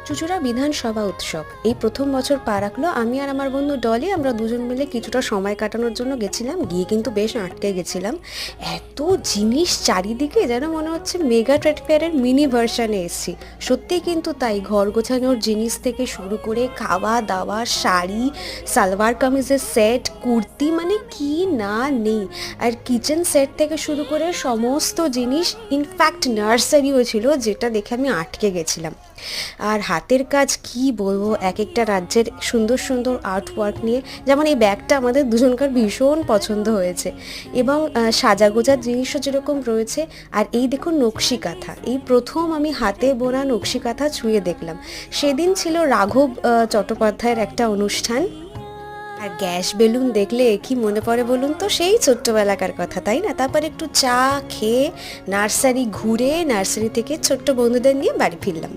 চুঁচুড়া বিধানসভা উৎসব এই প্রথম বছর পা রাখলো। আমি আর আমার বন্ধু ডলি আমরা দুজন মিলে কিছুটা সময় কাটানোর জন্য গেছিলাম। গিয়ে কিন্তু বেশ আটকে গেছিলাম। এত জিনিস চারিদিকে, যেন মনে হচ্ছে মেগা ট্রেড ফেয়ারের মিনি ভার্সনে এসেছি। সত্যিই কিন্তু তাই, ঘর গোছানোর জিনিস থেকে শুরু করে খাওয়া দাওয়া, শাড়ি, সালোয়ার কামিজের সেট, কুর্তি, মানে কি না নেই। আর কিচেন সেট থেকে শুরু করে সমস্ত জিনিস, ইনফ্যাক্ট নার্সারিও ছিল, যেটা দেখে আমি আটকে গেছিলাম। আর হাতের কাজ কি বলবো, এক একটা রাজ্যের সুন্দর সুন্দর আর্ট ওয়ার্ক নিয়ে। যেমন এই ব্যাগটা আমাদের দুজনকার ভীষণ পছন্দ হয়েছে, এবং সাজাগোজার জিনিসও যেরকম রয়েছে। আর এই দেখুন নকশি কাঁথা, এই প্রথম আমি হাতে বোনা নকশি কাঁথা ছুঁয়ে দেখলাম। সেদিন ছিল রাঘব চট্টোপাধ্যায়ের একটা অনুষ্ঠান। আর গ্যাস বেলুন দেখলে কি মনে পড়ে বলুন তো, সেই ছোট্টবেলাকার কথা, তাই না? তারপর একটু চা খেয়ে নার্সারি ঘুরে, নার্সারি থেকে ছোট্ট বন্ধুদের নিয়ে বাড়ি ফিরলাম।